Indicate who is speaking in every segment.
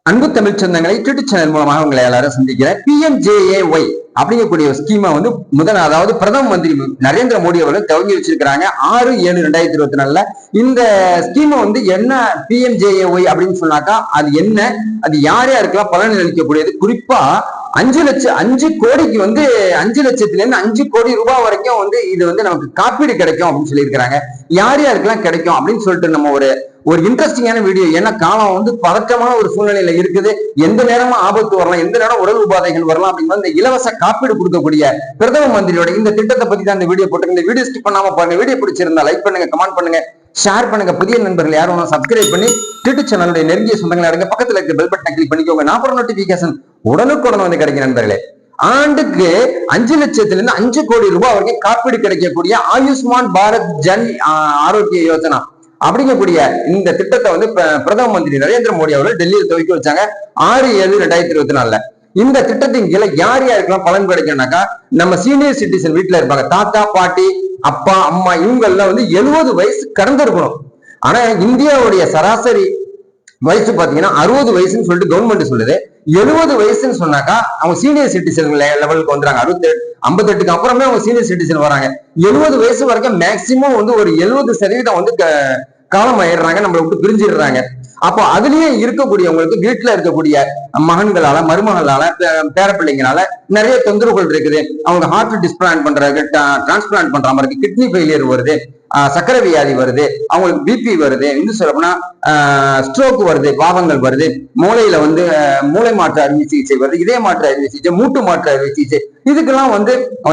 Speaker 1: அன்பு தமிழ் சொந்தங்களை YouTube channel மூலமாக உங்களை எல்லாரும் சந்திக்கிறேன். PMJAY அப்படிங்கக்கூடிய ஸ்கீமை அதாவது பிரதம மந்திரி நரேந்திர மோடி அவர்கள் துவங்கி வச்சிருக்கிறாங்க 6/7/2024. இந்த ஸ்கீமை என்ன PMJAY அப்படின்னு சொன்னாக்கா அது என்ன, அது யார் யாருக்கெல்லாம் பலன் அளிக்கக்கூடியது, குறிப்பா 5 கோடிக்கு 5 லட்சத்துல இருந்து 5 கோடி ரூபாய் வரைக்கும் இது நமக்கு காப்பீடு கிடைக்கும் அப்படின்னு சொல்லியிருக்கிறாங்க. யார் யாருக்கெல்லாம் கிடைக்கும் அப்படின்னு சொல்லிட்டு நம்ம ஒரு இன்ட்ரெஸ்டிங்கான வீடியோ. ஏன்னா காலம் பதற்றமான ஒரு சூழ்நிலையில இருக்குது. எந்த நேரமும் ஆபத்து வரலாம், எந்த நேரம் உடல் உபாதைகள் வரலாம் அப்படிங்கிற இந்த இலவச காப்பீடு கொடுக்கக்கூடிய பிரதம மந்திரியோட இந்த திட்டத்தை பத்தி தான் இந்த வீடியோ போட்டுருங்க. இந்த வீடியோ ஸ்கிப் பண்ணாம பாருங்க. வீடியோ பிடிச்சிருந்தா லைக் பண்ணுங்க, கமெண்ட் பண்ணுங்க, ஷேர் பண்ணுங்க. புதிய நண்பர்கள் யாரும் சப்ஸ்கிரைப் பண்ணி யூடியூப் சேனலுடைய நெருங்கிய சொந்தங்களை இருங்க. பக்கத்துல இருக்க பெல் பட்டனை கிளிக் பண்ணிக்கோங்க. நான் போற நோட்டிபிகேஷன் உடனுக்குடன் கிடைக்கும் நண்பர்களே. ஆண்டுக்கு 5 லட்சத்துல இருந்து 5 கோடி ரூபாய் வரைக்கும் காப்பீடு கிடைக்கக்கூடிய ஆயுஷ்மான் பாரத் ஜன் ஆரோக்கிய யோஜனா அப்படிங்கக்கூடிய இந்த திட்டத்தை பிரதம மந்திரி நரேந்திர மோடி அவர்கள் டெல்லியில் துவக்கி வச்சாங்க 6/7/2024. இந்த திட்டத்தின் கீழே யார் யாருக்கெல்லாம் பலன் கிடைக்கும்னாக்கா, நம்ம சீனியர் சிட்டிசன் வீட்டுல இருப்பாங்க, தாத்தா பாட்டி அப்பா அம்மா, இவங்க எல்லாம் 70 வயசு கடந்து இருக்கணும். ஆனா இந்தியாவுடைய சராசரி வயசு பாத்தீங்கன்னா 60 வயசுன்னு சொல்லிட்டு கவர்மெண்ட் சொல்லுது. 70 வயசுன்னு சொன்னாக்கா அவங்க சீனியர் சிட்டிசன் லெவலுக்கு வந்துறாங்க. 58க்கு அப்புறமே அவங்க சீனியர் சிட்டிசன் வராங்க. 70 வயசு வரைக்கும் மேக்சிமம் ஒரு 70% காலம் ஆயிடுறாங்க, நம்மளை விட்டு பிரிஞ்சிடுறாங்க. அப்போ அதுலயே இருக்கக்கூடியவங்களுக்கு வீட்டுல இருக்கக்கூடிய மகன்களால மருமகளால பேரப்பிள்ளைங்களால நிறைய தொந்தரவுகள் இருக்குது. அவங்க ஹார்ட் டிரான்ஸ்பிளான்ட் பண்ற மாதிரி இருக்கு, கிட்னி ஃபெயிலியர் வருது, சக்கரை வியாதி வருது, அவங்களுக்கு பிபி வருது, இன்னும் சொல்லப்போனா ஸ்ட்ரோக் வருது, பாவங்கள் வருது, மூளையில மூளை மாற்று அறுவை சிகிச்சை வருது, இதய மாற்று அறுவை சிகிச்சை, மூட்டு மாற்று அறுவை சிகிச்சை. இதுக்கெல்லாம்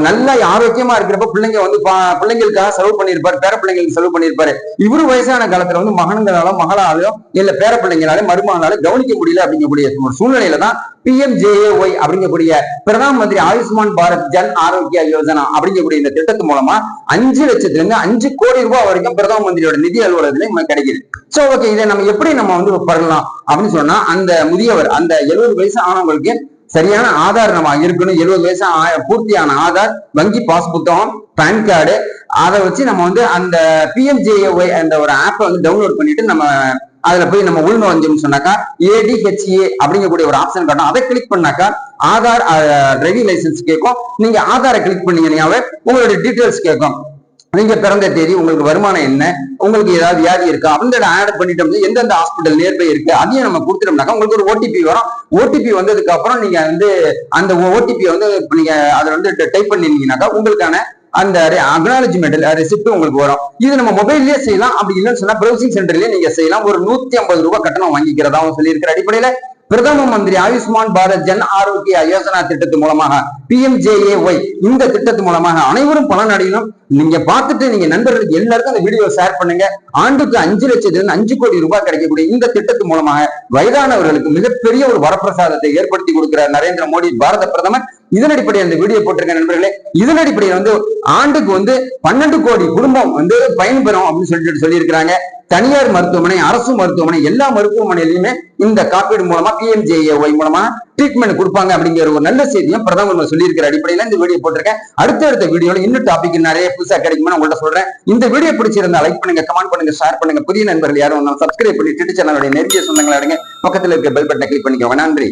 Speaker 1: நல்லா ஆரோக்கியமா இருக்கிறப்ப பிள்ளைங்களுக்காக செலவு பண்ணியிருப்பாரு, பேர பிள்ளைங்களுக்கு செலவு பண்ணியிருப்பாரு. இவரு வயசான காலத்துல மகன்களாலும் மகளாலும் இல்ல பேர பிள்ளைங்களாலும் மருமகனாலும் கவனிக்க முடியல அப்படிங்கக்கூடிய ஒரு சூழ்நிலையில தான் PMJAY அப்படிங்கக்கூடிய பிரதம மந்திரி ஆயுஷ்மான் பாரத் ஜன் ஆரோக்கிய யோஜனா அப்படிங்கக்கூடிய இந்த திட்டத்து மூலமா 5 லட்சத்துல இருந்து 5 கோடி ரூபாய் வரைக்கும் பிரதம மந்திரியோட நிதி அலுவலகத்துல கிடைக்குது. சோ ஓகே, இதை நம்ம எப்படி நம்ம பண்ணலாம் அப்படின்னு சொன்னா, அந்த முதியவர் அந்த 70 வயசு ஆனவங்களுக்கு சரியான ஆதார் நம்ம இருக்கணும். 70 வயசு பூர்த்தியான ஆதார், வங்கி பாஸ் புத்தகம், பேன் கார்டு, அதை வச்சு நம்ம அந்த PMJAY அந்த ஒரு ஆப்பை டவுன்லோட் பண்ணிட்டு நம்ம அதுல போய் நம்ம உள்நுழைஞ்சோம்னு சொன்னாக்கா ADHA அப்படிங்கக்கூடிய ஒரு ஆப்ஷன் காட்டும். அதை கிளிக் பண்ணாக்கா ஆதார் டிரைவிங் லைசன்ஸ் கேட்கும். நீங்க ஆதாரை கிளிக் பண்ணீங்கன்னாவே உங்களுடைய டீட்டெயில்ஸ் கேட்கும். நீங்க பிறந்த தேதி, உங்களுக்கு வருமானம் என்ன, உங்களுக்கு ஏதாவது வியாதி இருக்கா அப்படின்னு ஆட் பண்ணிட்டோம். எந்தெந்த ஹாஸ்பிட்டல் நியர்பை இருக்கு அதையும் நம்ம கொடுத்துட்டோம்னாக்கா உங்களுக்கு ஒரு OTP வரும். OTP வந்ததுக்கு அப்புறம் நீங்க அந்த OTP நீங்க அதை டைப் பண்ணிருந்தீங்கன்னாக்கா உங்களுக்கான அந்த அக்னாலஜ்மெண்ட் ரெசிப்ட் உங்களுக்கு வரும். இது நம்ம மொபைல்லயே செய்யலாம். அப்படி இல்லைன்னு சொன்னா ப்ரௌசிங் சென்டர்லயே நீங்க செய்யலாம். ஒரு 150 ரூபாய் கட்டணம் வாங்கிக்கிறதா சொல்லியிருக்கிற அடிப்படையில பிரதம மந்திரி ஆயுஷ்மான் பாரத் ஜன் ஆரோக்கிய யோஜனா திட்டத்து மூலமாக PMJAY இந்த திட்டத்து மூலமாக அனைவரும் பலன் அடையணும். நீங்க பார்த்துட்டு நீங்க நண்பர்களுக்கு எல்லாருக்கும் அந்த வீடியோ ஷேர் பண்ணுங்க. ஆண்டுக்கு 5 லட்சத்துல இருந்து 5 கோடி ரூபாய் கிடைக்கக்கூடிய இந்த திட்டத்து மூலமாக வயதானவர்களுக்கு மிகப்பெரிய ஒரு வரப்பிரசாதத்தை ஏற்படுத்தி கொடுக்கிறார் நரேந்திர மோடி பாரத பிரதமர். இதன் அடிப்படையில் அந்த வீடியோ போட்டிருக்க நண்பர்களே, இதன் அடிப்படையில் ஆண்டுக்கு 12 கோடி குடும்பம் பயன்பெறும் அப்படின்னு சொல்லியிருக்கிறாங்க. தனியார் மருத்துவமனை, அரசு மருத்துவமனை, எல்லா மருத்துவமனையிலுமே இந்த காப்பீடு மூலமா PMJAY மூலமா ட்ரீட்மெண்ட் கொடுப்பாங்க அப்படிங்கிற ஒரு நல்ல செய்தியும் பிரதமர் சொல்லியிருக்கிற அடிப்படையில இந்த வீடியோ போட்டிருக்கேன். அடுத்த வீடியோல இன்னும் டாபிக் நிறைய புதுசா கிடைக்குமா உங்கள்ட்ட சொல்றேன். இந்த வீடியோ பிடிச்சிருந்தா லைக் பண்ணுங்க, கமெண்ட் பண்ணுங்க, ஷேர் பண்ணுங்க. புதிய நண்பர்கள் யாரும் சப்ஸ்கிரைப் பண்ணி யூடியூப் சேனலுடைய நெருங்கிய சொந்தங்களா இருங்க. பக்கத்துல இருக்க பெல் பட்டனை கிளிக் பண்ணிக்கோங்க. நன்றி.